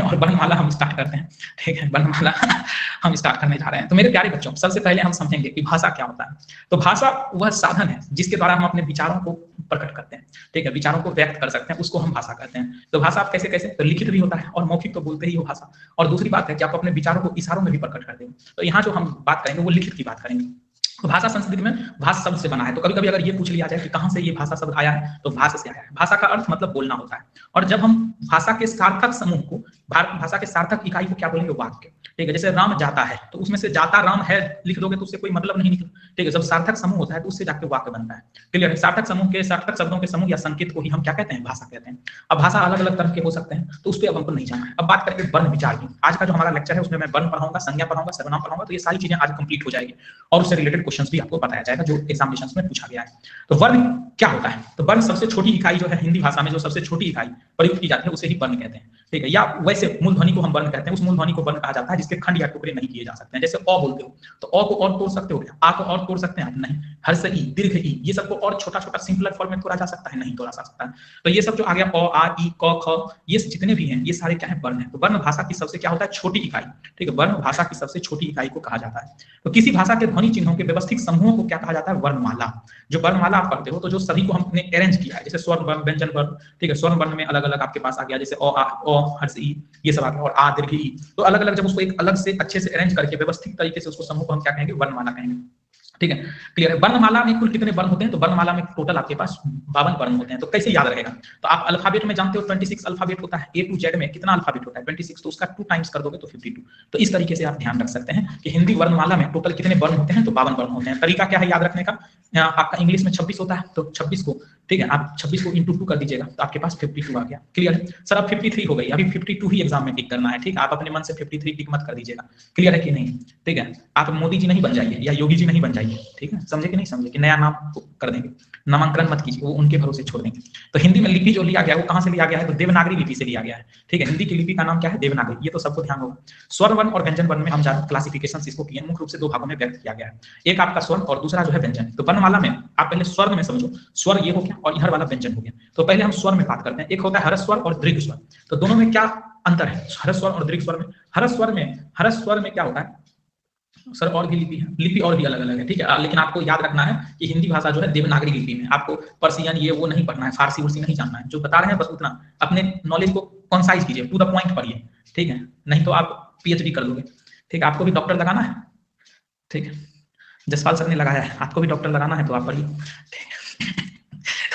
और वर्णमाला हम स्टार्ट करते हैं, ठीक है। वर्णमाला हम स्टार्ट करने जा रहे हैं। तो मेरे प्यारे बच्चों, सबसे पहले हम समझेंगे कि भाषा क्या होता है। तो भाषा वह साधन है जिसके द्वारा हम अपने विचारों को प्रकट करते हैं, ठीक है, विचारों को व्यक्त कर सकते हैं, उसको हम भाषा कहते हैं। तो भाषा आप कैसे कैसे, तो लिखित भी होता है और मौखिक तो बोलते ही हो भाषा। और दूसरी बात है कि आप अपने विचारों को इशारों में भी प्रकट करते हो। तो यहाँ जो हम बात करेंगे वो लिखित की बात करेंगे। तो भाषा संस्कृत में भाष शब्द से बना है। तो कभी कभी अगर ये पूछ लिया जाए कि कहाँ से ये भाषा शब्द आया है, तो भाषा से आया है। भाषा का अर्थ मतलब बोलना होता है। और जब हम भाषा के सार्थक समूह को, भाषा के सार्थक इकाई को क्या बोलेंगे, वाक्य, ठीक है। जैसे राम जाता है, तो उसमें से जाता राम है लिख दोगे तो उससे कोई मतलब नहीं निकला, ठीक है। जब सार्थक समूह होता है तो उससे जाके वाक्य बनता है, क्लियर है। सार्थक समूह के, सार्थक शब्दों के समूह या संकेत को ही हम क्या कहते हैं, भाषा कहते हैं। अब भाषा अलग अलग तरह के हो सकते हैं, तो उस पर अब हमको नहीं जाना है। अब बात करेंगे वर्ण विचार की। आज का जो हमारा लेक्चर है उसमें मैं वर्ण पढ़ाऊंगा, संज्ञा पढ़ाऊंगा, सर्वनाम पढ़ाऊंगा। तो ये सारी चीजें आज कंप्लीट हो जाएगी और उससे रिलेटेड क्वेश्चंस भी आपको बताया जाएगा जो एग्जामिनेशन में पूछा गया है। तो वर्ण क्या होता है, तो वर्ण सबसे छोटी इकाई जो है हिंदी भाषा में, जो सबसे छोटी इकाई प्रयुक्त की जाती है उसे ही वर्ण कहते हैं, ठीक है। या वैसे मूल ध्वनि को हम वर्ण कहते हैं, उस मूल ध्वनि को वर्ण कहा जाता है जिसके खंड या टुकड़े नहीं किए जा सकते हैं। जैसे अ बोलते हो तो अ को और तोड़ सकते हो क्या, आ को और तोड़ सकते हैं आप, नहीं। हर्ष ई, दीर्घ ई, ये सबको और छोटा छोटा सिंपलर फॉर्म में तोड़ा जा सकता है, नहीं तोड़ा जा सकता है। तो ये सब जो आ गया अ आ ई क ख, ये जितने भी हैं ये सारे क्या है, वर्ण है। तो वर्ण भाषा की सबसे क्या होता है, छोटी इकाई, ठीक है। वर्ण भाषा की सबसे छोटी इकाई को कहा जाता है। तो किसी भाषा के ध्वनि चिन्हों के व्यवस्थित समूहों को क्या कहा जाता है, वर्णमाला। जो वर्णमाला आप पढ़ते हो तो जो सभी को हमने अरेंज किया है, जैसे स्वर्ण वर्ण, व्यंजन वर्ण, ठीक है। स्वर्ण वर्ण में अलग अलग आपके पास आ गया, जैसे अ आ ओ हर्ष ई, ये सब आ गया, और आ दीर्घ ई। तो अलग अलग जब उसको एक अलग से अच्छे से अरेंज करके व्यवस्थित तरीके से उसको समूह को हम क्या कहेंगे, वर्णमाला कहेंगे, ठीक है। क्लियर है। वर्णमाला में कुल कितने वर्ण होते हैं, तो वर्णमाला में टोटल आपके पास 52 वर्ण होते हैं। तो कैसे याद रहेगा, तो आप अल्फाबेट में जानते हो 26 अल्फाबेट होता है, ए टू जेड में कितना अल्फाबेट होता है, 26। तो उसका 2 टाइम्स कर दोगे तो 52। तो इस तरीके से आप ध्यान रख सकते हैं कि हिंदी वर्णमाला में टोटल कितने वर्ण होते हैं, तो 52 वर्ण होते हैं। तरीका क्या है याद रखने का, आपका इंग्लिश में 26 होता है, तो 26 को, ठीक है, आप 26 को इंटू 2 कर दीजिएगा तो आपके पास 52 आ गया। क्लियर है। सर अब 53 हो गई, अभी 52 ही एग्जाम में टिक करना है, ठीक है। आप अपने मन से 53 टिक मत कर दीजिएगा, क्लियर है कि नहीं, ठीक है। आप मोदी जी नहीं बन जाइए या योगी जी नहीं बन जाइए, ठीक है, समझे कि नहीं समझे, कि नया नाम कर देंगे, नामांकन मत कीजिए, वो उनके भरोसे छोड़ देंगे। तो हिंदी में लिपि जो लिया गया है वो कहां से लिया गया है, तो देवनागरी लिपि से लिया गया है, ठीक है। हिंदी की लिपि का नाम क्या है, देवनागरी। ये तो सबको ध्यान होगा। स्वर वर्ण और व्यंजन वर्ण में हम ज्यादा क्लासिफिकेशन इसको किए, मुख्य रूप से 2 भागों में व्यक्त किया गया है, एक आपका स्वर और दूसरा जो है व्यंजन। तो वर्णमाला में आप पहले स्वर में समझो, स्वर ये हो गया और इधर वाला व्यंजन हो गया। तो पहले हम स्वर में बात करते हैं। एक होता है हरस्वर और दीर्घ स्वर। तो दोनों में क्या अंतर है, हरस्वर और दीर्घ स्वर में। हरस्वर में क्या होता है सर, और भी लिपि है, लिपि और भी अलग अलग है, ठीक है। लेकिन आपको याद रखना है कि हिंदी भाषा जो है देवनागरी लिपि में, आपको पर्शियन ये वो नहीं पढ़ना है, फारसी उर्सी नहीं जानना है। जो बता रहे हैं बस उतना अपने नॉलेज को कंसाइज कीजिए, टू द पॉइंट पढ़िए, ठीक है। नहीं तो आप पीएचडी कर लोगे, ठीक है। आपको भी डॉक्टर लगाना है, ठीक है, जसपाल सर ने लगाया है, आपको भी डॉक्टर लगाना है तो आप पढ़िए, ठीक है।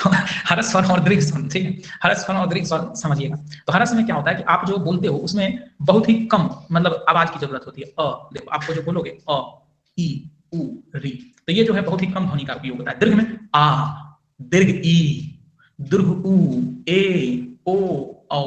तो हरस स्वर और दीर्घ स्वर, ठीक है, हरस स्वर और दीर्घ स्वर समझिएगा। तो हरस में क्या होता है कि आप जो बोलते हो उसमें बहुत ही कम मतलब आवाज की जरूरत होती है। देखो आपको जो बोलोगे अ ई उ री, तो ये जो है बहुत ही कम ध्वनि का उपयोग होता है। दीर्घ में आ, दीर्घ ई, दीर्घ उ, ए ओ औ,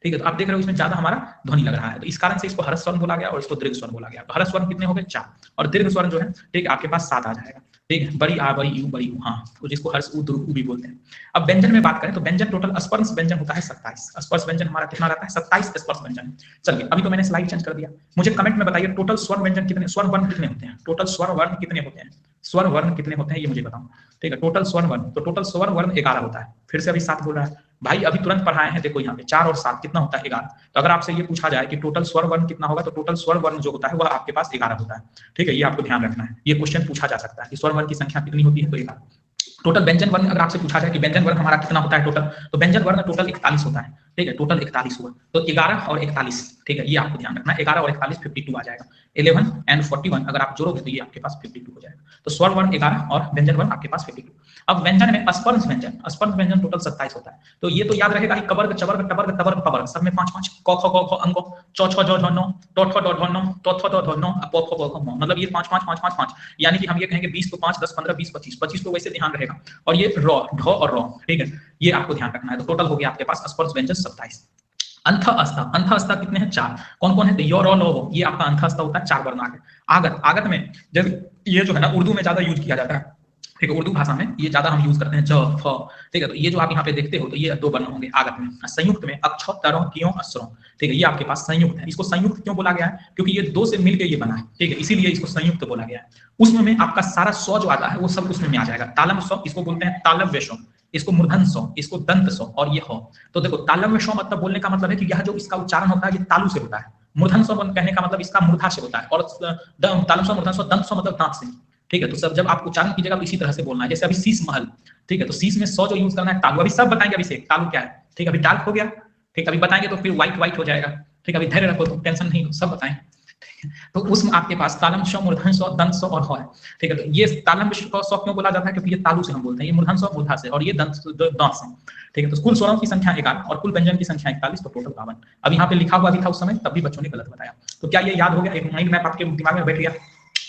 ठीक है। तो आप देख रहे हो इसमें ज्यादा हमारा ध्वनि लग रहा है, तो इस कारण से इसको हरस स्वर बोला गया और इसको दीर्घ स्वर बोला गया। तो हरस स्वर कितने हो गए, 4, और दीर्घ स्वर जो है, ठीक है, आपके पास 7 आ जाएगा, ठीक है। बड़ी आ, बड़ी यू, बड़ी ऊ, हाँ, तो जिसको हर्ष उ दीर्घ उ भी बोलते हैं। अब व्यंजन में बात करें तो व्यंजन टोटल स्पर्श व्यंजन होता है 27। स्पर्श व्यंजन हमारा कितना रहता है, 27 स्पर्श व्यंजन। चलिए अभी तो मैंने स्लाइड चेंज कर दिया, मुझे कमेंट में बताइए टोटल स्वर व्यंजन कितने, स्वर वर्ण कितने होते हैं, टोटल स्वर वर्ण कितने होते हैं, स्वर वर्ण कितने होते हैं ये मुझे बताओ, ठीक है। टोटल स्वर वर्ण, तो टोटल स्वर वर्ण 11 होता है। फिर से अभी 7 बोल रहा है भाई, अभी तुरंत पढ़ाए हैं, देखो यहाँ पे 4 और 7 कितना होता है, 11। तो अगर आपसे ये पूछा जाए कि टोटल स्वर वर्ण कितना होगा, तो टोटल स्वर वर्ण जो होता है वह आपके पास 11 होता है, ठीक है। ये आपको ध्यान रखना है, ये क्वेश्चन पूछा जा सकता है कि स्वर वर्ण की संख्या कितनी होती है, तो 11। टोटल व्यंजन वर्ण अगर आपसे पूछा जाए कि व्यंजन वर्ण हमारा कितना होता है टोटल, तो व्यंजन वर्ण टोटल 41 होता है, ठीक है, टोटल 41 हुआ। तो 11 और 41, ठीक है, ये आपको ध्यान रखना है। 11 और 41 52 आ जाएगा। 11 एंड 41 अगर आप जोड़ोगे तो ये आपके पास 52 हो जाएगा। तो स्वर वर्ण 11 और व्यंजन वर्ण आपके पास 52। अब व्यंजन में स्पर्श व्यंजन, स्पर्श व्यंजन टोटल 27 होता है। तो ये तो याद रहेगा कि कवर्ग चवर्ग टवर्ग टवर्ग पवर्ग सब में 5-5, क ख ग घ अंग, च छ ज झ न, ट ठ ड ढ न, त थ द ध न, प फ ब भ म, मतलब ये 5-5-5-5-5, यानी कि हम ये कहेंगे 20 तो 5, 10 15 20 25, 25 तो वैसे ध्यान रहेगा। और ये र, ढ और र, ठीक है, ये आपको ध्यान रखना है। तो टोटल हो गया आपके पास स्पर्श व्यंजन 27। अंथ अस्था, अंथ अस्था कितने हैं, 4। कौन कौन है, तो यो रो लो, ये आपका अंथ अस्था होता है, 4 वर्ण आ गए। आगत, आगत में जब ये जो है ना उर्दू में ज्यादा यूज किया जाता है, ठीक है, उर्दू भाषा में ये ज्यादा हम यूज करते हैं, ज फ, ठीक है। तो ये जो आप यहाँ पे देखते हो तो ये 2 वर्ण होंगे आगत में। संयुक्त में अक्ष तरों कियों अस्रों, ठीक है, ये आपके पास संयुक्त है। इसको संयुक्त क्यों बोला गया है, क्योंकि ये 2 से मिलकर ये बना है, ठीक है, इसीलिए इसको संयुक्त बोला गया है। उसमें में आपका सारा स्व जो आता है वो सब उसमें में आ जाएगा। तालम स्व, इसको बोलते हैं तालव्य स्व, इसको मूर्धन स्व, इसको दंत स्व और ये हो। तो देखो तालव्य स्व मतलब बोलने का मतलब है कि यह जो इसका उच्चारण होता है ये तालु से होता है। मूर्धन स्व कहने का मतलब इसका मूर्धा से होता है, और तालु स्व मूर्धन स्व दंत स्व मतलब दांत से। ठीक है, तो सब जब आप उच्चारण कीजिएगा तो इसी तरह से बोलना है। जैसे अभी शीश महल, ठीक है, तो शीश में सौ जो यूज करना है तालु, अभी सब बताएंगे अभी से तालु क्या है। ठीक है, अभी डार्क हो गया, ठीक, अभी बताएंगे तो फिर व्हाइट व्हाइट हो जाएगा। ठीक, अभी धैर्य रखो, तो टेंशन नहीं, सब बताएंगे। तो उसमें आपके पास तालम स्व, मूर्धन स्व, दंत स्व और ह है। ठीक है, तो ये तालम स्व क्यों बोला जाता है, क्योंकि ये तालु से हम बोलते हैं, ये मूर्धन स्व मूर्धा से, और ये दंत से। ठीक है, तो कुल स्वरों की संख्या 11 और कुल व्यंजन की संख्या 41, तो टोटल 52। अब यहाँ पे लिखा हुआ भी था उस समय, तब भी बच्चों ने गलत बताया। तो क्या ये याद हो गया, एक माइंड मैप आपके दिमाग में बैठ गया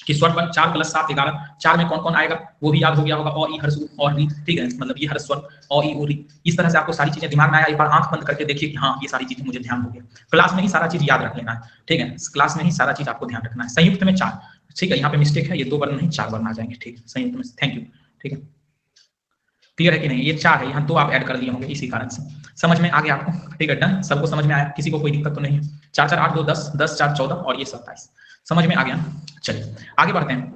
कि स्वर 4 + 7 11, 4 में कौन कौन आएगा वो भी याद हो गया होगा, अ ई हर्ष और री। ठीक है, मतलब ये हर्ष स्वर अ ई उ री, इस तरह से आपको सारी चीजें दिमाग में आया। एक बार आंख बंद करके देखिए कि हाँ ये सारी चीजें मुझे ध्यान हो गया। क्लास में ही सारा चीज याद रख लेना है। ठीक है, क्लास में ही सारा चीज आपको ध्यान रखना है। संयुक्त में 4, ठीक है, यहाँ पे मिस्टेक है, ये 2 वर्ण नहीं 4 वर्ण आ जाएंगे। ठीक है, संयुक्त में, थैंक यू। ठीक है, क्लियर है कि नहीं, ये 4 है, यहाँ 2 आप ऐड कर दिए होंगे इसी कारण से। समझ में आ गया आपको? ठीक है, डन, सबको समझ में आया, किसी को कोई दिक्कत तो नहीं है? 4 4 8 2 10, 10 4 14 और ये 27, समझ में आ गया? चलिए आगे बढ़ते हैं।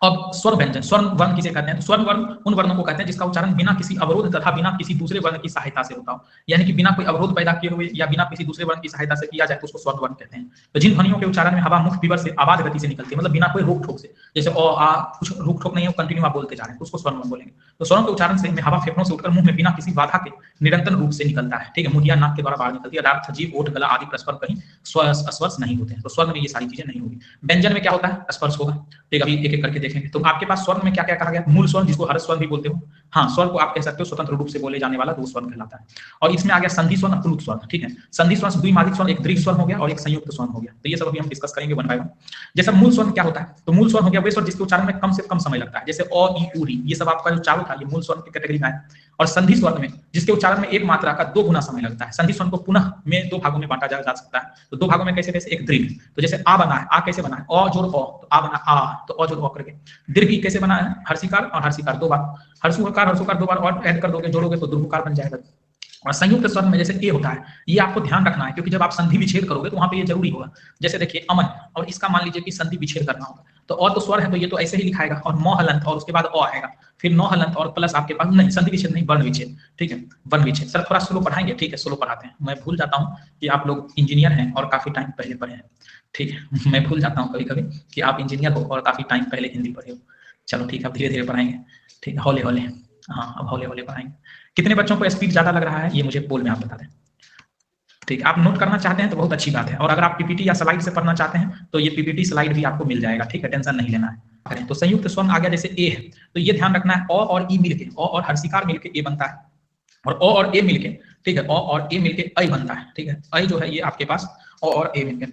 अब स्वर व्यंजन, स्वर वर्ण किसे कहते हैं? स्वर वर्ण उन वर्णों को कहते हैं जिसका उच्चारण बिना किसी अवरोध तथा बिना किसी दूसरे वर्ण की सहायता से होता हो, यानी कि बिना कोई अवरोध पैदा किए हुए या बिना किसी दूसरे वर्ण की सहायता से किया जाए तो उसको स्वर वर्ण कहते हैं। तो जिन ध्वनियों के उच्चारण में हवा मुख विवर से आवाज गति से निकलती है, मतलब बिना कोई रोक ठोक से, जैसे अ आ, कुछ रोक ठोक नहीं है, कंटिन्यू आप बोलते जा रहे हैं, तो उसको स्वर वर्ण बोलेंगे। तो स्वरों के उच्चारण से हवा फेफड़ों से उठकर मुंह में बिना किसी बाधा के निरंतर रूप से निकलता है। ठीक है, मुंह या नाक के द्वारा बाहर निकलती है। अर्थात जीभ, ओठ, गला आदि प्रस्पर्श कहीं स्पर्श नहीं होते हैं, तो स्वर में ये सारी चीजें नहीं होगी। व्यंजन में क्या होता है? स्पर्श होगा। ठीक, अभी एक एक करके देखेंगे। तो आपके पास स्वर में क्या क्या कहा गया? मूल स्वर, जिसको हर्ष स्वर भी बोलते हो। हाँ, स्वर को आप कह सकते हो स्वतंत्र रूप से बोले जाने वाला, तो स्वर कहलाता है। और इसमें आ गया संधि स्वर, प्लुत स्वर। ठीक है, संधि स्वर द्विमादिक स्वर, एक दीर्घ स्वर हो गया और एक संयुक्त स्वर हो गया। तो ये सब अभी हम डिस्कस करेंगे 1 बाय 1। जैसे मूल स्वर क्या होता है? तो मूल स्वर हो गया वे स्वर जिसके उच्चारण में कम से कम समय लगता है, जैसे अ ई उ री, ये सब आपका जो चारों था ये मूल स्वर की कैटेगरी में है। और संधि स्वर में जिसके उच्चारण में एक मात्रा का 2 गुना समय लगता है। संधि स्वर को पुनः में 2 भागों में बांटा जा सकता है। तो 2 भागों में कैसे कैसे? एक दीर्घ, तो जैसे आ बना है, आ कैसे बना है? अ जोड़ अ, तो आ बना आ, तो अ जोड़ अ करके। दीर्घ कैसे बना है? हर्षिकार और हर्षिकार 2 बार, हर्षुकार 2 बार और ऐड कर दोगे, जोड़ोगे तो दुर्घकार बन जाएगा। और संयुक्त स्वर में जैसे ए होता है, ये आपको ध्यान रखना है, क्योंकि जब आप संधि विच्छेद करोगे तो वहां पे ये जरूरी होगा। जैसे देखिए अमन, और इसका मान लीजिए कि संधि विच्छेद करना होगा, तो और तो स्वर है तो ये तो ऐसे ही लिखाएगा, और म हलंत और उसके बाद अ आएगा, फिर नौ हलंत और प्लस आपके पास नहीं, संधि विच्छेद नहीं, वर्ण विच्छेद। ठीक है, वर्ण विच्छेद। सर थोड़ा स्लो पढ़ाएंगे? ठीक है, स्लो पढ़ाते हैं, मैं भूल जाता हूँ कि आप लोग इंजीनियर हैं और काफी टाइम पहले पढ़े हैं। ठीक है, मैं भूल जाता हूँ कभी कभी कि आप इंजीनियर हो और काफी टाइम पहले हिंदी पढ़े हो। चलो ठीक है, अब धीरे धीरे पढ़ाएंगे। ठीक है, हौले हौले, हाँ अब हौले हौले पढ़ाएंगे। कितने बच्चों को स्पीड ज्यादा लग रहा है ये मुझे पोल में आप बता दें। ठीक है, आप नोट करना चाहते हैं तो बहुत अच्छी बात है, और अगर आप पीपीटी या स्लाइड से पढ़ना चाहते हैं तो ये पीपीटी स्लाइड भी आपको मिल जाएगा। ठीक है, टेंशन नहीं लेना है। तो संयुक्त स्वर आ गया, जैसे ए है तो ये ध्यान रखना है, अ और ई मिलके, अ और हर्षिकार मिलके ए बनता है, और अ और ए मिलके, ठीक है, अ और ए मिलके ऐ बनता है। ठीक है, ऐ जो है ये आपके पास अ और ए मिलके,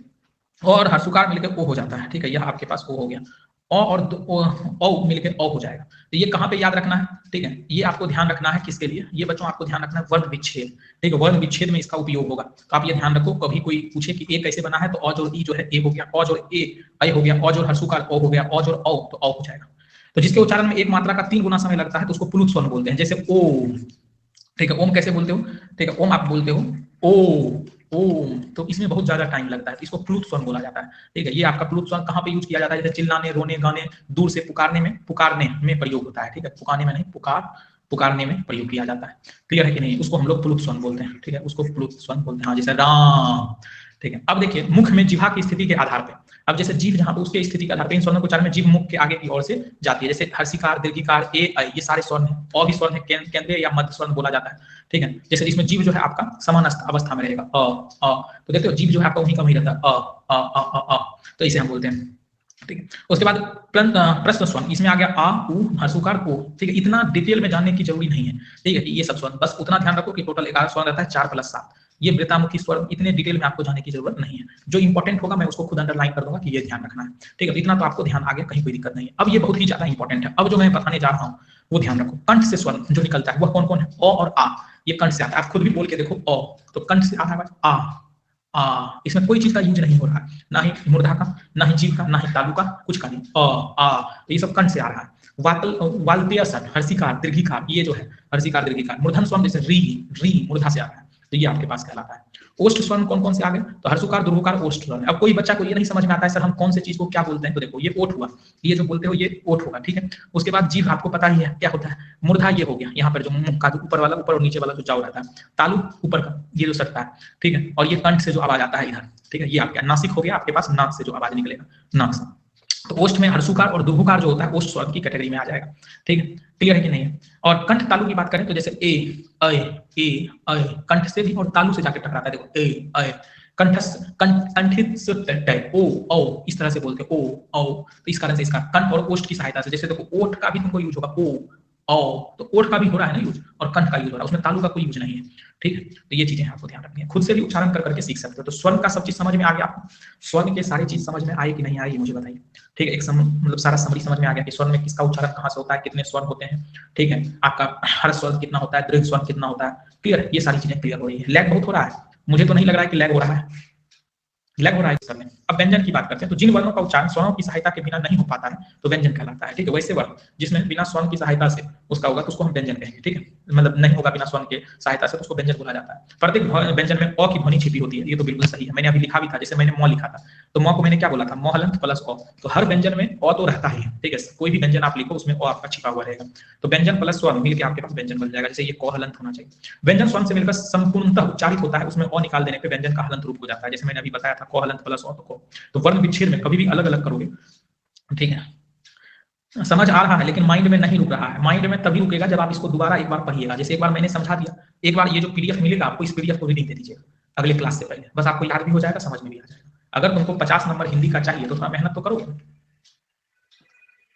और हर्षुकार मिलकर ओ हो जाता है। ठीक है, यह आपके पास ओ हो गया, ओ और ओ मिलकर ओ हो जाएगा। तो ये कहाँ पे याद रखना है? ठीक है, ये आपको ध्यान रखना है, किसके लिए? ये बच्चों आपको ध्यान रखना है वर्ण विच्छेद। ठीक है, वर्ण विच्छेद में इसका उपयोग होगा, तो आप ये ध्यान रखो, कभी कोई पूछे कि ए कैसे बना है, तो अ जोड़ ई जो है ए हो गया, अ जोड़ ए ऐ हो गया, अ जोड़ हर्षुकार ओ हो गया, अ जोड़ औ तो औ हो जाएगा। तो जिसके उच्चारण में एक मात्रा का 3 गुना समय लगता है तो उसको प्लुत स्वर बोलते हैं, जैसे ओम। ठीक है, ओम कैसे बोलते हो? ठीक है, ओम आप बोलते हो ओ ओम, तो इसमें बहुत ज्यादा टाइम लगता है, तो इसको प्लुत स्वर बोला जाता है। ठीक है, ये आपका प्लुत स्वर कहाँ पे यूज किया जाता है? जैसे चिल्लाने, रोने, गाने, दूर से पुकारने में प्रयोग होता है। ठीक है, पुकारने में नहीं, पुकारने में प्रयोग किया जाता है। क्लियर है कि नहीं? उसको हम लोग प्लुत स्वर बोलते हैं। ठीक है, उसको प्लुत स्वर बोलते हैं। हाँ, जैसे राम। ठीक है, अब देखिए मुख में जिह्वा की स्थिति के आधार पर, अब जैसे जीभ जहां पे उसके स्थिति के आधार पर इन स्वरों को उच्चारण में जीभ मुख के आगे की ओर से जाती है, जैसे हर्षिकार, दीर्घिकार, ए ऐ, ये सारे स्वर हैं। अ भी स्वर है, केंद्रीय या मध्य स्वर बोला जाता है। ठीक है, जैसे इसमें जीभ जो है आपका समान अवस्था में रहेगा, तो देखते हो जीभ जो है आपका वहीं का वहीं रहता है, तो इसे हम बोलते हैं। ठीक है, उसके बाद प्रश्न स्वर, इसमें आ गया आ, उ, हर्षुकार, ओ। ठीक है, इतना डिटेल में जानने की जरूरी नहीं है। ठीक है, ये सब स्वर बस उतना ध्यान रखो कि टोटल 11 स्वर रहता है, 4 + 7। ये वृत्तामुखी स्वर, इतने डिटेल में आपको जाने की जरूरत नहीं है। जो इंपॉर्टेंट होगा मैं उसको खुद अंडरलाइन कर दूंगा कि ये ध्यान रखना है। ठीक है, इतना तो आपको ध्यान आ गया, कहीं कोई दिक्कत नहीं है। अब ये बहुत ही ज्यादा इंपॉर्टेंट है, अब जो मैं बताने जा रहा हूँ वो ध्यान रखो। कंठ से स्वर जो निकलता है वह कौन कौन है? अ और आ, ये कंठ से आता है। आप खुद भी बोल के देखो, अ तो कंठ से आता है आ, इसमें कोई चीज का यूज नहीं हो रहा है, ना ही मूर्धा का, ना ही जीव का, ना ही तालु का, कुछ का नहीं, तो ये सब कंठ से आ रहा है। वाल्त्यसन, हर्षिकार, दीर्घिकार, ये जो है हर्षिकार, दीर्घिकार। मूर्धन स्वर जैसे री, री मूर्धा से आ रहा है। तो ये आपके पास कहलाता है। ओष्ठ स्वर्ण कौन कौन से आ गए? तो हर्षुकार, दुर्घुकार, ओष्ठ स्वर्ण। अब कोई बच्चा को ये नहीं समझ में आता है सर हम कौन से चीज को क्या बोलते हैं, तो देखो ये ओठ हुआ, ये जो बोलते हो ये ओठ होगा, ठीक है। उसके बाद जीभ आपको पता ही है क्या होता है, मूर्धा ये हो गया, यहाँ पर जो मुंह का ऊपर वाला, ऊपर और नीचे वाला जो जाव रहता है, तालु ऊपर का ये जो सटता है, ठीक है, और ये कंठ से जो आवाज आता है इधर, ठीक है, ये आपका नासिक हो गया आपके पास, नाक से जो आवाज निकलेगा, नाक से। तो ओष्ठ में हर्षुकार और दुर्घुकार जो होता है ओष्ठ स्वर्ण की कैटेगरी में आ जाएगा, ठीक है, क्लियर है कि नहीं है। और कंठ तालु की बात करें तो जैसे ए ए कंठ से भी और तालु से जाके टकराता है, देखो ए कंठस कंठित ओ ओ इस तरह से बोलते हैं ओ ओ, तो इस कारण से इसका कंठ और ओष्ठ की सहायता से, जैसे देखो ओठ का भी तुमको यूज होगा ओ ओ, तो ओठ का भी हो रहा है ना यूज और कंठ का यूज हो रहा है, उसमें तालु का कोई यूज नहीं है, ठीक है। तो ये चीजें आपको ध्यान रखनी है, खुद से भी उच्चारण कर करके सीख सकते हो। तो स्वर्ण का सब चीज समझ में आ गया आपको, स्वर्ण के सारी चीज समझ में आई कि नहीं आई मुझे बताइए, ठीक है। एक मतलब सारा समरी समझ में आ गया कि स्वर्ण में किसका उच्चारण कहाँ से होता है, कितने स्वर्ण होते हैं, ठीक है, आपका हर स्वर्ण कितना होता है, दीर्घ स्वर्ण कितना होता है, क्लियर है, ये सारी चीजें क्लियर हो रही है। लैग बहुत हो रहा है, मुझे तो नहीं लग रहा है कि लैग हो रहा है, लैग हो रहा है सर में। अब व्यंजन की बात करते हैं, तो जिन वर्णों का उच्चारण स्वरों की सहायता के बिना नहीं हो पाता है तो व्यंजन कहलाता है, ठीक है। वैसे वर्ण जिसमें बिना स्वर्ण की सहायता से उसका होगा तो उसको हम व्यंजन कहेंगे, ठीक है, मतलब नहीं होगा बिना स्वर्ण के सहायता से तो उसको व्यंजन बोला जाता है। प्रत्येक व्यंजन में अ की ध्वनि छिपी होती है, ये तो बिल्कुल सही है, मैंने अभी लिखा भी था, जैसे मैंने म लिखा था तो म को मैंने क्या बोला था, म हलंत प्लस अ, तो हर व्यंजन में अ तो रहता ही है, ठीक है, कोई भी व्यंजन आप लिखो उसमें अ आपका छिपा हुआ रहेगा, तो व्यंजन प्लस स्वर्ण मिलकर आपके पास व्यंजन बन जाएगा, जैसे ये क हलंत होना चाहिए। व्यंजन स्वर्ण से मिलकर संपूर्णतः उच्चारित होता है, उसमें अ निकाल देने पे व्यंजन का हलंत रूप हो जाता है, जैसे मैंने अभी बताया था क हलंत प्लस अ तो वर्ण विच्छेद में कभी भी अलग अलग करोगे, ठीक है। समझ आ रहा है लेकिन माइंड में नहीं रुक रहा है, माइंड में तभी रुकेगा जब आप इसको दोबारा एक बार पढ़िएगा, जैसे एक बार मैंने समझा दिया, एक बार ये जो पीडीएफ मिलेगा आपको, इस पीडीएफ को रीडिंग दे दीजिएगा अगले क्लास से पहले, बस आपको याद भी हो जाएगा, समझ में भी आ जाएगा। अगर तुमको 50 नंबर हिंदी का चाहिए तो थोड़ा मेहनत तो करोगे,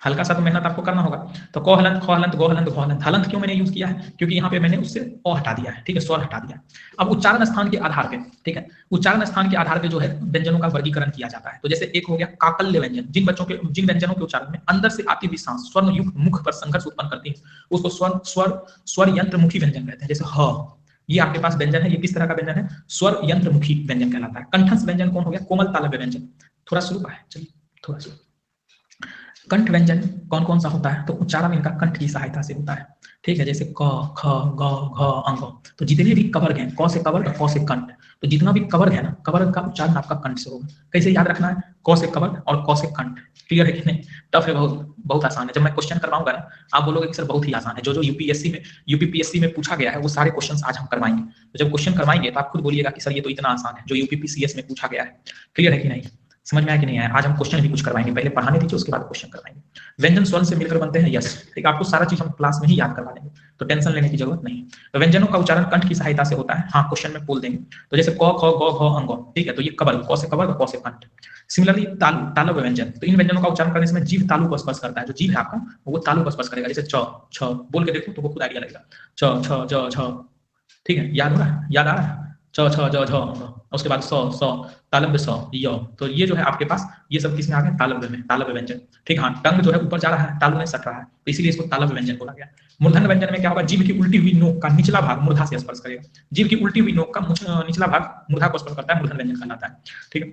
हल्का सा तो मेहनत आपको करना होगा। तो क हलंत, ख हलंत, ग हलंत, घ हलंत, हलंत क्यों मैंने यूज किया है, क्योंकि यहाँ पे मैंने उससे अ हटा दिया है, ठीक है, स्वर हटा दिया। अब उच्चारण स्थान के आधार पे, ठीक है, उच्चारण स्थान के आधार पे जो है व्यंजनों का वर्गीकरण किया जाता है। तो जैसे एक हो गया काकल्य व्यंजन, जिन व्यंजनों के उच्चारण में अंदर से आती हुई सांस स्वर्ण युक्त मुख पर संघर्ष उत्पन्न करती है उसको स्वर यंत्रमुखी व्यंजन कहते हैं। जैसे ह, ये आपके पास व्यंजन है, ये किस तरह का व्यंजन है, स्वर यंत्रमुखी व्यंजन कहलाता है। कंठस्थ व्यंजन कौन हो गया, कोमल तालव्य व्यंजन, थोड़ा शुरू है, चलिए थोड़ा शुरू। कंठ व्यंजन कौन कौन सा होता है, तो उच्चारण इनका कंठ की सहायता से होता है, ठीक है, जैसे क ख ग घ अंग, तो जितने भी कवर्ग हैं, क से कवर्ग, क से कंठ, तो जितना भी कवर्ग है ना, कवर्ग का उच्चारण आपका कंठ से होगा। कैसे याद रखना है, क से कवर्ग और क से कंठ, क्लियर है कि नहीं, टफ है, बहुत बहुत आसान है। जब मैं क्वेश्चन करवाऊंगा ना आप बोलोगे कि सर बहुत ही आसान है, जो यूपीपीएससी में पूछा गया है वो सारे क्वेश्चन आज हम करवाएंगे। तो जब क्वेश्चन करवाएंगे तो आप खुद बोलिएगा कि सर ये तो इतना आसान है जो यूपीपीसीएस में पूछा गया है, क्लियर है कि नहीं, समझ में आया कि नहीं आया। आज हम क्वेश्चन भी कुछ करवाएंगे, पहले पढ़ाने दीजिए उसके बाद क्वेश्चन करवाएंगे। व्यंजन स्वर्ण से मिलकर बनते हैं, यस, ठीक है, आपको सारा चीज हम क्लास में ही याद करवा देंगे, तो टेंशन लेने की जरूरत नहीं। तो व्यंजनों का उच्चारण कंठ की सहायता से होता है, हाँ क्वेश्चन में बोल देंगे। तो जैसे क ख ग घ अंग, ठीक है, तो ये कवर्ग, क से कवर्ग, क से कंठ। सिमिलरली तालव्य व्यंजन, तो इन व्यंजनों का उच्चारण करने में जीभ तालु को स्पर्श करता है, जो जीभ है आपका वो तालु को स्पर्श करेगा। जैसे च छ, बोल के देखो तो वो खुद आइडिया लगेगा, च छ ज झ, ठीक है, याद हो रहा है, याद आ रहा है, च छ ज झ, उसके बाद स तालव्य स य, तो ये जो है आपके पास ये सब किसमें आ गया, तालव्य में, तालव्य व्यंजन, ठीक। हाँ टंग जो है ऊपर जा रहा है, तालु में सट रहा है, तो इसीलिए इसको तालव्य व्यंजन बोला गया। मूर्धन्य व्यंजन में क्या होगा, जीभ की उल्टी हुई नोक का निचला भाग मूर्धा से स्पर्श करेगा, जीभ की उल्टी हुई नोक का निचला भाग मूर्धा को स्पर्श करता है, मूर्धन्य व्यंजन कहलाता है, ठीक है।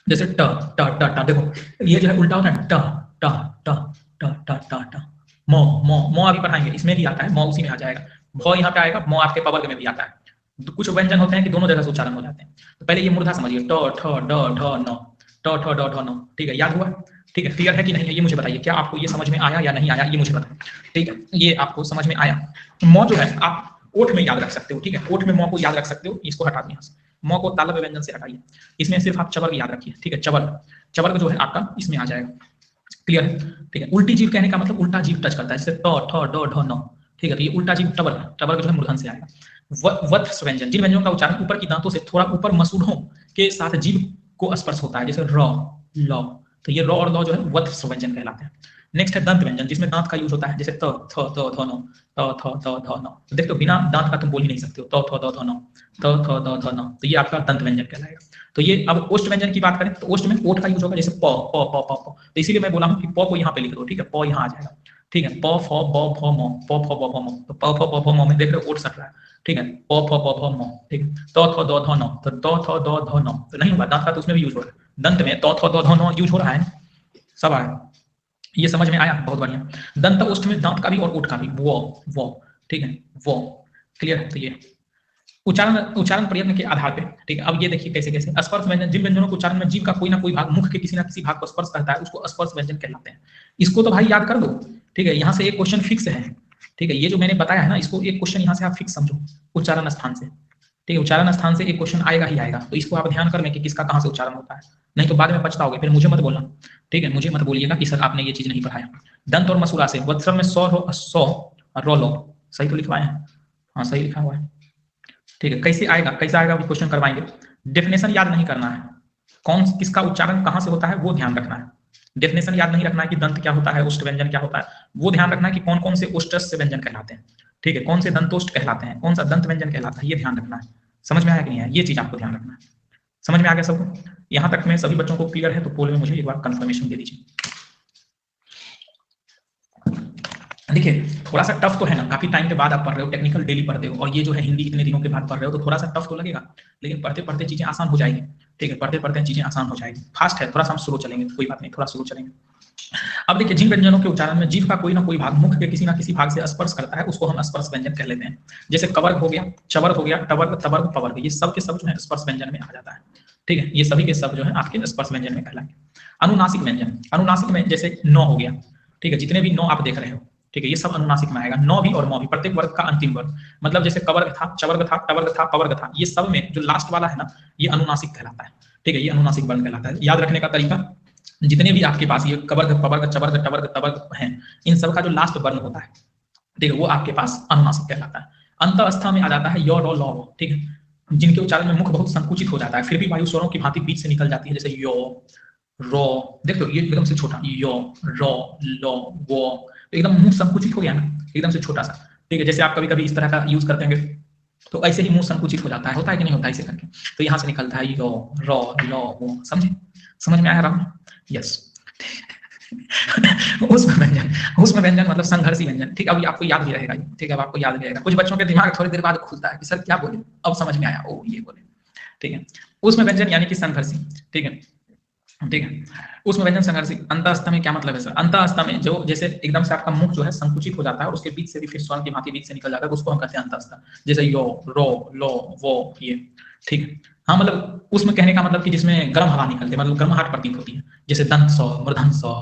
जैसे ट ट ट ट, देखो ये जो है उल्टा होता है, ट ट ट ट ट ट ट, म म म अभी पढ़ाएंगे, इसमें भी आता है, म उसी में आ जाएगा, भ यहाँ पे आएगा, म आपके पवर्ग में भी आता है। तो कुछ व्यंजन होते हैं कि दोनों जगह से उच्चारण हो जाते हैं, तो पहले ये मूर्धा समझिए, ट ठ ड ढ न, ट ठ ड ढ न, ठीक है, याद हुआ, ठीक है, क्लियर है कि नहीं है, ये मुझे बताइए, क्या आपको ये समझ में आया या नहीं आया, ये मुझे बताइए, ठीक है, ये आपको समझ में आया। म जो है आप ओठ में याद रख सकते हो, ठीक है, ओठ में म को याद रख सकते हो, इसको हटा दिया, म को तालव्य व्यंजन से हटाइए, इसमें सिर्फ आप चवर्ग याद रखिए, ठीक है, चवर्ग, चवर्ग जो है आपका इसमें आ जाएगा, क्लियर है, ठीक है। उल्टी जीभ कहने का मतलब उल्टा जीभ टच करता है, जैसे ट ठ ड ढ न, ठीक है, तो ये उल्टा जीभ टवर्ग, टवर्ग जो है मूर्धन्य से आएगा। वत्स व्यंजन, जिन व्यंजनों का उच्चारण ऊपर की दांतों से थोड़ा ऊपर मसूड़ों के साथ जीभ को स्पर्श होता है, जैसे र ल, तो ये र और ल जो है वत्स व्यंजन कहलाते हैं। नेक्स्ट है दंत व्यंजन, जिसमें दांत का यूज होता है, जैसे त थ द ध न, त थ द ध न, तो देखो बिना दांत का तुम बोल ही नहीं सकते हो, त थ द ध न, त थ द ध न, तो ये आपका दंत व्यंजन कहलाएगा। तो ये अब ओष्ठ व्यंजन की बात करें तो ओष्ठ में ओठ का यूज होगा, जैसे प प प प प, तो इसीलिए मैं बोला हूं कि प को यहाँ पे लिख दो, ठीक है, प यहाँ आ जाएगा, ठीक है, प फ ब भ म, प फ ब भ म, तो प फ ब भ म में देख रहे हो ओठ सट रहा है, ठीक है, प फ ब भ म, ठीक है, त थ द ध न, तो त थ द ध न, तो नहीं होगा, दांत का तो उसमें भी यूज हो रहा है, दंत में त थ द ध न यूज हो रहा है, सब आया, ये समझ में आया, बहुत बढ़िया। दंत ओष्ठ में दांत का भी और ओठ का भी, वो, ठीक है, वो, क्लियर है, तो ये उच्चारण उच्चारण प्रयत्न के आधार पे, ठीक है। अब ये देखिए कैसे कैसे स्पर्श व्यंजन, जिन व्यंजनों को उच्चारण में जीभ का कोई ना कोई भाग मुख के किसी ना किसी भाग को स्पर्श करता है उसको स्पर्श व्यंजन कहलाते हैं। इसको तो भाई याद कर दो, ठीक है। यहाँ से एक क्वेश्चन फिक्स है, ठीक है। ये जो मैंने बताया है ना, इसको एक क्वेश्चन यहाँ से आप फिक्स समझो, उच्चारण स्थान से, ठीक है। उच्चारण स्थान से एक क्वेश्चन आएगा ही आएगा, तो इसको आप ध्यान कर लें कि किसका कहाँ से उच्चारण होता है, नहीं तो बाद में पछताओगे, फिर मुझे मत बोलना, ठीक है। मुझे मत बोलिएगा कि सर आपने ये चीज नहीं पढ़ाया। दंत और मसूड़ा से वत्सर में सौ रो लो, सही तो लिखवाए हैं, हाँ सही लिखा हुआ है, ठीक है। कैसे आएगा, कैसे आएगा अभी क्वेश्चन करवाएंगे। डेफिनेशन याद नहीं करना है, कौन किसका उच्चारण कहां से होता है वो ध्यान रखना है। डेफिनेशन याद नहीं रखना है कि दंत क्या होता है, उष्ट व्यंजन क्या होता है, वो ध्यान रखना है कि कौन कौन से उष्टस्य व्यंजन कहलाते हैं, ठीक है। कौन से दंतोष्ट कहलाते हैं, कौन सा दंत व्यंजन कहलाता है, ये ध्यान रखना है। समझ में आया कि नहीं आया, ये चीज आपको ध्यान रखना है। समझ में आ गया सबको, यहां तक में सभी बच्चों को क्लियर है तो पोल में मुझे एक बार कंफर्मेशन दे दीजिए। देखिए थोड़ा सा टफ तो है ना, काफी टाइम के बाद आप पढ़ रहे हो, टेक्निकल डेली पढ़ते हो, और ये जो है हिंदी इतने दिनों के बाद पढ़ रहे हो, तो थोड़ा सा टफ तो लगेगा, लेकिन पढ़ते पढ़ते चीजें आसान हो जाएगी, ठीक है। पढ़ते पढ़ते चीजें आसान हो जाएगी। फास्ट है थोड़ा सा, हम स्लो चलेंगे, कोई बात नहीं, थोड़ा स्लो चलेंगे। अब देखिए जिन व्यंजनों के उच्चारण में जीभ का कोई ना कोई भाग मुख के किसी ना किसी भाग से स्पर्श करता है उसको हम स्पर्श व्यंजन कह लेते हैं। जैसे कवर्ग हो गया, चवर्ग हो गया, टवर्ग, तवर्ग, पवर्ग, ये सब के सब जो है स्पर्श व्यंजन में आ जाता है, ठीक है। ये सभी के सब जो है आपके स्पर्श व्यंजन में कहलाएंगे। अनुनासिक व्यंजन, अनुनासिक में जैसे नौ हो गया, ठीक है। जितने भी नौ आप देख रहे हो, ठीक है, ये सब अनुनासिक में आएगा, नौ भी और मौ भी, प्रत्येक वर्ग का अंतिम वर्ग, मतलब जैसे कवर्ग था, चवर्ग था, टवर्ग था, पवर्ग था, ये सब में जो लास्ट वाला है ना, ये अनुनासिक कहलाता है, ठीक है। ये अनुनासिक वर्ण कहलाता है। याद रखने का तरीका, जितने भी आपके पास ये कवर्ग, पवर्ग, चवर्ग, टवर्ग, तवर्ग हैं, इन सब का जो लास्ट वर्ण होता है, ठीक है, वो आपके पास अनुनासिक कहलाता है। अंतःस्थ में आ जाता है यो, रो, लौ, ठीक है। जिनके उच्चारण में मुख बहुत संकुचित हो जाता है, फिर भी वायु स्वरों की भांति बीच से निकल जाती है, जैसे यो, रो, देखो ये एकदम से छोटा, यो, रो, लो, वो, तो एकदम मुंह संकुचित हो गया ना, एकदम से छोटा सा, ठीक है। जैसे आप कभी कभी इस तरह का यूज करते हैं तो ऐसे ही मुंह संकुचित हो जाता है कि नहीं होता है, ऐसे करके, तो यहाँ से निकलता है यो, रो, लो, वो, समझे, समझ में आया राम, यस। उसमें व्यंजन, उसमें व्यंजन मतलब संघर्षी व्यंजन, ठीक है। अभी आपको याद भी रहेगा, ठीक है, अब आपको याद भी रहेगा। कुछ बच्चों के दिमाग थोड़ी देर बाद खुलता है कि सर क्या बोले, अब समझ में आया, ओ ये बोले, ठीक है। उसमें व्यंजन यानी कि संघर्षी, ठीक है, ठीक है। उसमें व्यंजन संघर्षी। अंतःस्थ में क्या मतलब है सर, अंतःस्थ में जो जैसे एकदम से आपका मुख जो है संकुचित हो जाता है और उसके बीच से भी फिर स्वर्ण की भांति बीच से निकल जाता है, उसको हम कहते हैं अंतःस्थ, जैसे यो, रो, लो, वो, ये, ठीक है। हाँ मतलब उसमें कहने का मतलब कि जिसमें गर्म हवा निकलती है, मतलब गर्माहट प्रतीत होती है, जैसे दंत सौ, मूर्धन सौ,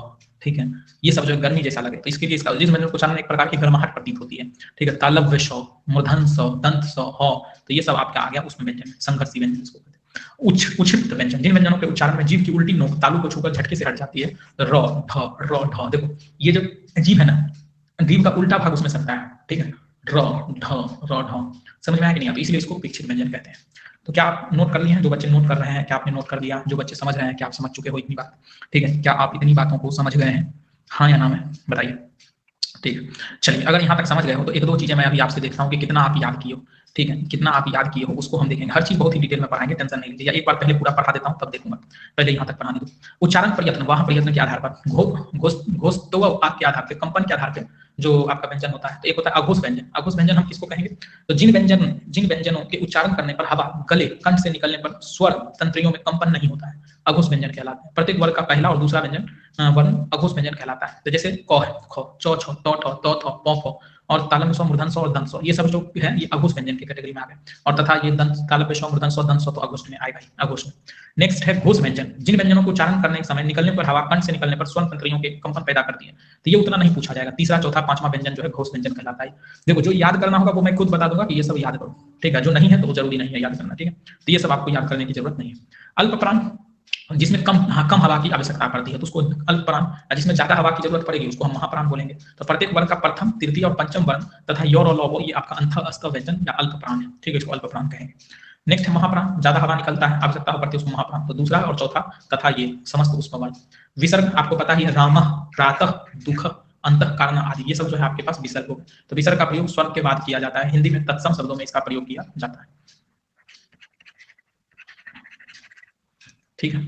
ठीक है। ये सब जो गर्मी जैसा लगे, तो इसके लिए इसका जिस व्यंजन को उच्चारण में एक प्रकार की गर्माहट प्रतीत होती है, ठीक है। तालव्य सौ, मूर्धन सौ, दंत सौ, हो, तो ये सब आपका आ गया उसमें व्यंजन, संघर्षी व्यंजन इसको कहते हैं। उच्छिष्ट व्यंजन, जिन व्यंजनों के उच्चारण में जीभ की उल्टी नोक तालु को छूकर झटके से हट जाती है, र, ढ, र, ढ, देखो ये जो जीभ है ना, जीभ का उल्टा भाग उसमें सकता है, ठीक है, र, ढ, र, ढ, समझ में आया कि नहीं, तो इसलिए इसको विक्षिप्त व्यंजन कहते हैं। तो क्या आप नोट कर लिए हैं, जो बच्चे नोट कर रहे हैं, क्या आपने नोट कर लिया, जो बच्चे समझ रहे हैं, क्या आप समझ चुके हो इतनी बात, ठीक है, क्या आप इतनी बातों को समझ गए हैं, हाँ या ना में बताइए, ठीक है। चलिए अगर यहाँ तक समझ गए हो तो एक दो चीजें मैं अभी आपसे देखता हूँ कि कितना आप याद किए हो, ठीक है, कितना आप याद किए हो उसको हम देखेंगे। हर चीज बहुत ही डिटेल में पढ़ाएंगे, टेंशन नहीं लीजिए, या एक बार पहले पूरा पढ़ा देता हूँ तब देखूंगा, पहले यहाँ तक पढ़ाने दो। उच्चारण प्रयत्न, वहां प्रयत्न के आधार पर, घोष तो आप के आधार पर, कंपन के आधार पर जो आपका व्यंजन होता है, तो एक होता है अघोष व्यंजन। अघोष व्यंजन हम किसको कहेंगे, तो जिन व्यंजनों के उच्चारण करने पर हवा गले कंठ से निकलने पर स्वर तंत्रियों में कंपन नहीं होता है, अघोष व्यंजन कहलाता है। प्रत्येक वर्ग का पहला और दूसरा व्यंजन वर्ण अघोष व्यंजन कहलाता है। तो जैसे क है, ख, चौ, छ, तौ, ठौ, तौ, थौ, पौ, फौ, और तालव्य स्व, मूर्धन स्व और दंत स्व, ये सब जो है ये अघोष व्यंजन की कैटेगरी में आ गए, और तथा ये दंत, तालव्य स्व, मूर्धन स्व, दंत स्व तो अघोष में आएगा ही, अघोष में। नेक्स्ट है घोष व्यंजन, जिन व्यंजनों को उच्चारण करने के समय निकलने पर हवा कंठ से निकलने पर स्वर्ण तंत्रियों के कंपन पैदा करती है, तो ये उतना नहीं पूछा जाएगा। तीसरा, चौथा, पांचवा व्यंजन जो है घोष व्यंजन कहलाता है। देखो जो याद करना होगा वो मैं खुद बता दूंगा कि ये सब याद करो, ठीक है, जो नहीं है तो जरूरी नहीं है याद करना, ठीक है, तो ये सब आपको याद करने की जरूरत नहीं है। अल्प प्राण, जिसमें कम हवा की आवश्यकता पड़ती है तो उसको अल्प प्राण, जिसमें ज्यादा हवा की जरूरत पड़ेगी उसको हम महाप्राण बोलेंगे। तो प्रत्येक वर्ग का प्रथम, तृतीय और पंचम वर्ण तथा योर और लौ, ये आपका अंतःस्थ व्यंजन या अल्प प्राण है, ठीक है, इसको अल्प प्राण कहेंगे। नेक्स्ट है महाप्राण, ज्यादा हवा निकलता है, आवश्यकता पड़ती है उसको महाप्राण। तो दूसरा और चौथा तथा ये समस्त उसमें वर्ण। विसर्ग आपको पता ही है, राम, प्रातः, दुख, अंत कारण आदि, ये सब जो है आपके पास विसर्ग हो। तो विसर्ग का प्रयोग स्वर के बाद किया जाता है, हिंदी में तत्सम शब्दों में इसका प्रयोग किया जाता है, ठीक है,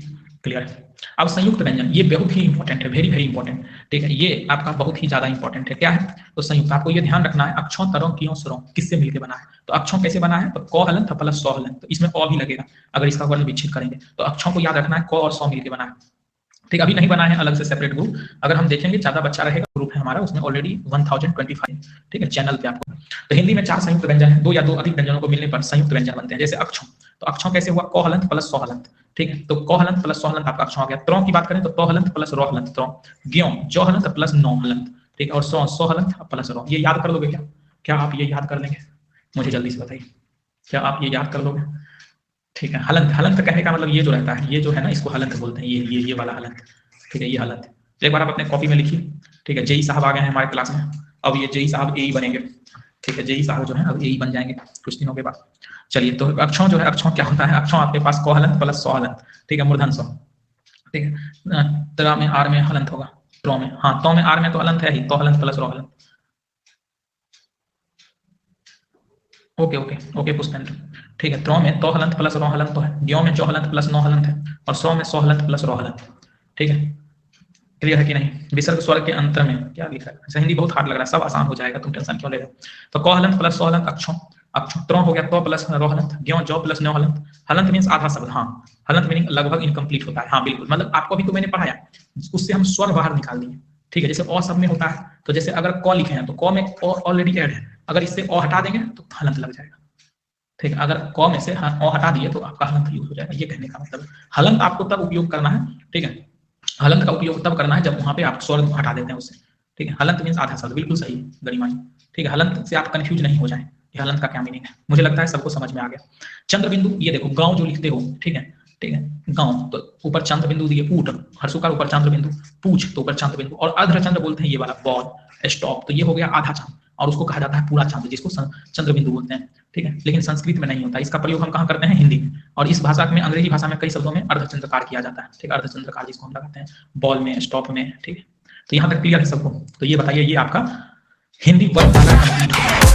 क्लियर है। अब संयुक्त व्यंजन, ये बहुत ही इंपॉर्टेंट है, वेरी वेरी इंपॉर्टेंट, ठीक है, ये आपका बहुत ही ज्यादा इंपॉर्टेंट है। क्या है, तो संयुक्त, आपको ये ध्यान रखना है, अक्षों, तरों, कियों, स्वरों किससे मिलकर बना है। तो अक्षों कैसे बना है, तो क हलन था प्लस सौ हलन, तो इसमें अ भी लगेगा अगर इसका वर्ण विच्छेद करेंगे, तो अक्षों को याद रखना है, क और सौ मिलकर बना है। ठीक, अभी नहीं बना है अलग से सेपरेट ग्रुप। अगर हम देखेंगे ज्यादा बच्चा रहेगा, ग्रुप है हमारा, उसमें ऑलरेडी 1025, ठीक है, चैनल पे आपको। तो हिंदी में 4 संयुक्त व्यंजन है, 2 या 2 अधिक व्यंजनों को मिलने पर संयुक्त व्यंजन बनते हैं। जैसे अक्षों, तो अक्षों कैसे हुआ? क हलंत प्लस सौ हलंत, ठीक है, तो क हलंत प्लस सौ हलंत आपका अक्षों आ गया। त्रों की बात करें तो तो हलंत प्लस रो हलंत त्रों। ज्यों जौ हलंत प्लस नौ हलंत, ठीक है, और सौ सौ हलंत प्लस रो। ये याद कर लोगे क्या? क्या आप ये याद कर लेंगे? मुझे जल्दी से बताइए, क्या आप ये याद कर लोगे? ठीक है, हलंत, हलंत कहने का मतलब ये जो रहता है, ये जो है ना, इसको हलंत बोलते हैं, ये वाला हलंत, ठीक है, ये हलंत। एक बार आप अपने कॉपी में लिखिए, ठीक है। जेई साहब आ गए हैं हमारे क्लास में, अब ये जेई साहब एई बनेंगे, ठीक है, जेई साहब जो है अब एई बन जाएंगे कुछ दिनों के बाद। चलिए, तो अक्षों जो है, अक्षों क्या होता है? अक्षों आपके पास क हलंत प्लस सौ हलंत, ठीक है, मूर्धन सौ, ठीक है। त्रा में आर में हलंत होगा, त्रो में, हाँ, तो में आर में तो हलंत है ही, तो हलंत प्लस रो हलंत। ओके ओके ओके पुष्पेंद्र, ठीक है। त्रो में तो हलंत प्लस रो हलंत तो है, ज्यों में जो हलंत प्लस नौ हलंत है, और सौ में सौ हलंत प्लस रो हलंत, ठीक है। क्लियर है कि नहीं? विसर्ग स्वर के अंतर में क्या लिखा है? ऐसा हिंदी बहुत हार्ड लग रहा है, सब आसान हो जाएगा, तुम टेंशन क्यों ले रहे हो? तो क हलंत प्लस सौ हलंत अक्षों, अक्षों त्रों हो गया तो प्लस रो हलंत, ज्यों जौ प्लस नौ हलंत। हलंत मीन्स आधा शब्द, हाँ, हलंत मीनिंग लगभग इनकम्प्लीट होता है, हाँ बिल्कुल, मतलब आपको अभी तो मैंने पढ़ाया, उससे हम स्वर बाहर निकाल दिए, ठीक है। जैसे अ शब्द में होता है, तो जैसे अगर क लिखे हैं तो क में ऑलरेडी ऐड है, अगर इससे अ हटा देंगे तो हलंत लग जाएगा, ठीक है। अगर क में से अ हटा दिए तो आपका हलंत यूज हो जाएगा, ये कहने का मतलब। हलंत आपको तब उपयोग करना है, ठीक है, हलंत का उपयोग तब करना है जब वहां पे आप स्वर हटा देते हैं उससे, ठीक है। हलंत मीन्स आधा शब्द, बिल्कुल सही है गरिमा जी, ठीक है। हलंत से आप कंफ्यूज नहीं हो जाए कि हलंत का क्या मीनिंग है, मुझे लगता है सबको समझ में आ गया। चंद्र बिंदु, ये देखो गांव जो लिखते हो, ठीक है, ठीक है, गांव तो ऊपर चंद्र बिंदु दिए, ऊट हर्षुकार ऊपर चंद्र बिंदु, पूछ तो ऊपर चंद्र बिंदु, और अर्ध चंद्र बोलते हैं ये वाला बॉल स्टॉप, तो ये हो गया आधा चांद, और उसको कहा जाता है पूरा चांद, जिसको चंद्र बिंदु बोलते हैं, ठीक है। लेकिन संस्कृत में नहीं होता, इसका प्रयोग हम कहाँ करते हैं? हिंदी में। और इस भाषा में, अंग्रेजी भाषा में कई शब्दों में अर्धचंद्रकार किया जाता है, ठीक है, अर्धचंद्रकार जिसको हम लगाते हैं बॉल में, स्टॉप में, ठीक है। तो यहाँ तक क्लियर है सबको? तो ये बताइए, ये आपका हिंदी वर्ग वाला कंप्लीट हो गया।